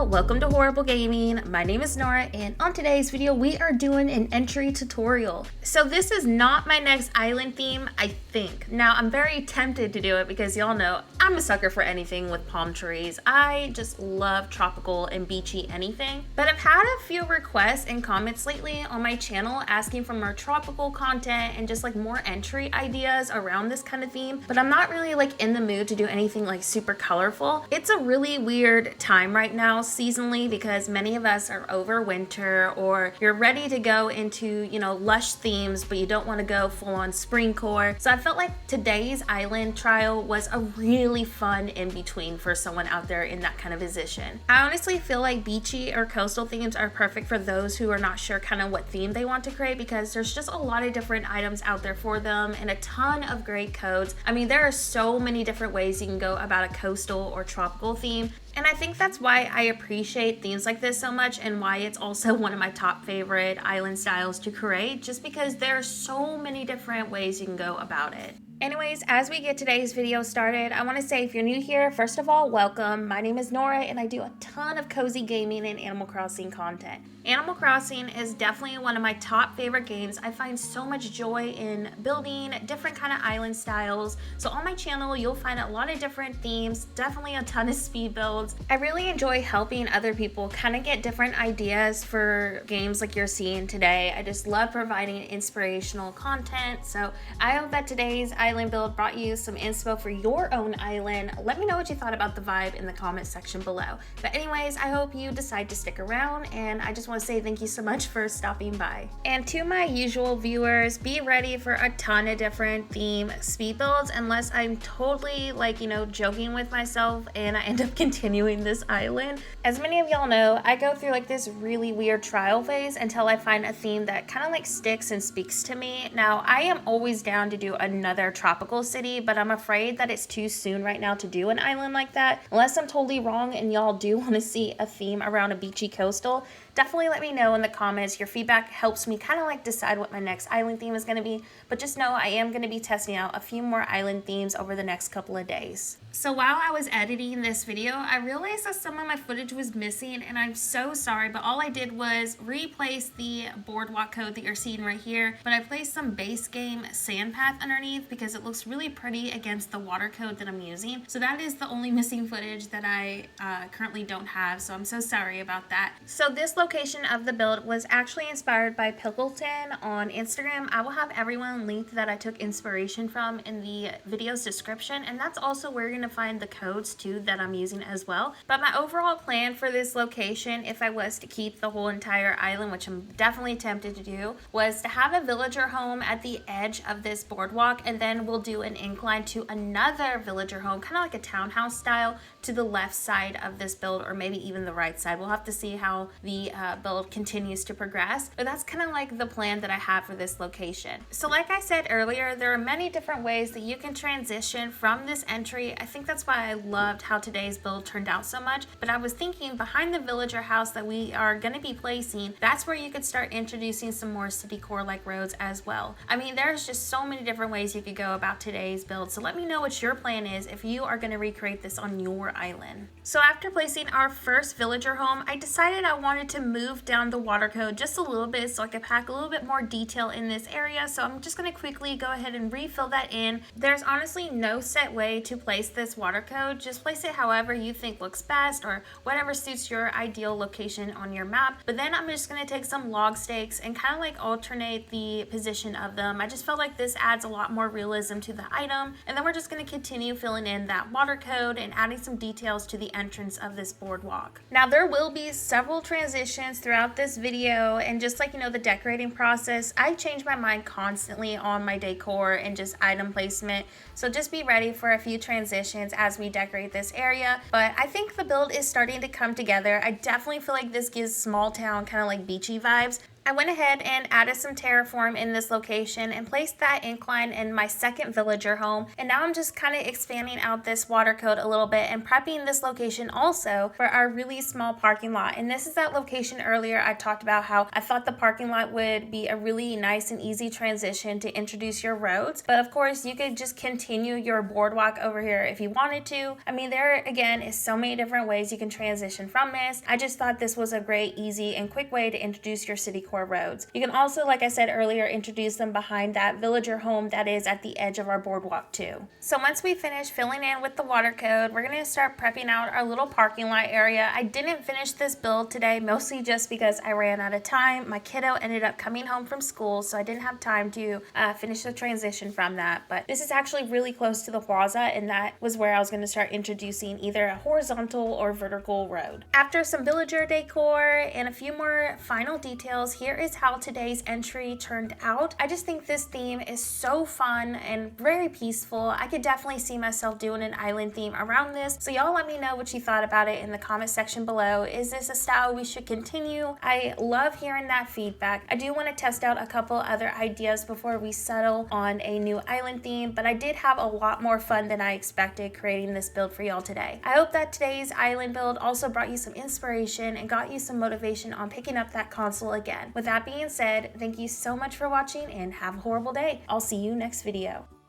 y'all, welcome to Horrible Gaming. My name is Nora, and on today's video we are doing an entry tutorial. So this is not my next island theme, I think. Now I'm very tempted to do it because y'all know I'm a sucker for anything with palm trees. I just love tropical and beachy anything. But I've had a few requests and comments lately on my channel asking for more tropical content and just like more entry ideas around this kind of theme. But I'm not really like in the mood to do anything like super colorful. It's a really weird time right now seasonally because many of us are over winter, or you're ready to go into, you know, lush themes, but you don't want to go full on spring core. So I felt like today's island trial was a really fun in between for someone out there in that kind of position. I honestly feel like beachy or coastal themes are perfect for those who are not sure kind of what theme they want to create, because there's just a lot of different items out there for them and a ton of great codes. I mean, there are so many different ways you can go about a coastal or tropical theme. And I think that's why I appreciate themes like this so much, and why it's also one of my top favorite island styles to create, just because there are so many different ways you can go about it. Anyways, as we get today's video started, I want to say if you're new here, first of all, welcome. My name is Nora and I do a ton of cozy gaming and Animal Crossing content. Animal Crossing is definitely one of my top favorite games. I find so much joy in building different kind of island styles. So on my channel, you'll find a lot of different themes, definitely a ton of speed builds. I really enjoy helping other people kind of get different ideas for games like you're seeing today. I just love providing inspirational content. So I hope that today's island build brought you some inspo for your own island. Let me know what you thought about the vibe in the comment section below. But anyways, I hope you decide to stick around, and I just want to say thank you so much for stopping by. And to my usual viewers, be ready for a ton of different theme speed builds, unless I'm totally like, you know, joking with myself and I end up continuing this island. As many of y'all know, I go through like this really weird trial phase until I find a theme that kind of like sticks and speaks to me. Now, I am always down to do another tropical city, but I'm afraid that it's too soon right now to do an island like that. Unless I'm totally wrong and y'all do want to see a theme around a beachy coastal, definitely let me know in the comments. Your feedback helps me kind of like decide what my next island theme is going to be. But just know I am going to be testing out a few more island themes over the next couple of days. So while I was editing this video, I realized that some of my footage was missing, and I'm so sorry, but all I did was replace the boardwalk code that you're seeing right here, but I placed some base game sand path underneath because it looks really pretty against the water code that I'm using. So that is the only missing footage that I currently don't have, so I'm so sorry about that. So this location of the build was actually inspired by Pickleton on Instagram. I will have everyone linked that I took inspiration from in the video's description, and that's also where you're going to find the codes too that I'm using as well. But my overall plan for this location, if I was to keep the whole entire island, which I'm definitely tempted to do, was to have a villager home at the edge of this boardwalk, and then we'll do an incline to another villager home, kind of like a townhouse style, to the left side of this build, or maybe even the right side. We'll have to see how the build continues to progress, but that's kind of like the plan that I have for this location. So like I said earlier, there are many different ways that you can transition from this entry. I think that's why I loved how today's build turned out so much. But I was thinking behind the villager house that we are going to be placing, that's where you could start introducing some more city core like roads as well. I mean, there's just so many different ways you could go about today's build. So let me know what your plan is if you are going to recreate this on your island. So after placing our first villager home, I decided I wanted to move down the water code just a little bit so I could pack a little bit more detail in this area. So I'm just going to quickly go ahead and refill that in. There's honestly no set way to place this water code. Just place it however you think looks best, or whatever suits your ideal location on your map. But then I'm just going to take some log stakes and kind of like alternate the position of them. I just felt like this adds a lot more realism to the item. And then we're just going to continue filling in that water code and adding some details to the entrance of this boardwalk. Now there will be several transitions throughout this video, and just like, you know, the decorating process, I change my mind constantly on my decor and just item placement. So just be ready for a few transitions as we decorate this area. But I think the build is starting to come together. I definitely feel like this gives small town kind of like beachy vibes. I went ahead and added some terraform in this location and placed that incline in my second villager home. And now I'm just kind of expanding out this water code a little bit and prepping this location also for our really small parking lot. And this is that location earlier I talked about how I thought the parking lot would be a really nice and easy transition to introduce your roads. But of course, you could just continue your boardwalk over here if you wanted to. I mean, there again is so many different ways you can transition from this. I just thought this was a great, easy, and quick way to introduce your city core roads. You can also, like I said earlier, introduce them behind that villager home that is at the edge of our boardwalk too. So once we finish filling in with the water code, we're going to start prepping out our little parking lot area. I didn't finish this build today, mostly just because I ran out of time. My kiddo ended up coming home from school, so I didn't have time to finish the transition from that. But this is actually really close to the plaza, and that was where I was going to start introducing either a horizontal or vertical road. After some villager decor and a few more final details, here is how today's entry turned out. I just think this theme is so fun and very peaceful. I could definitely see myself doing an island theme around this. So y'all let me know what you thought about it in the comment section below. Is this a style we should continue? I love hearing that feedback. I do want to test out a couple other ideas before we settle on a new island theme, but I did have a lot more fun than I expected creating this build for y'all today. I hope that today's island build also brought you some inspiration and got you some motivation on picking up that console again. With that being said, thank you so much for watching and have a horrible day. I'll see you next video.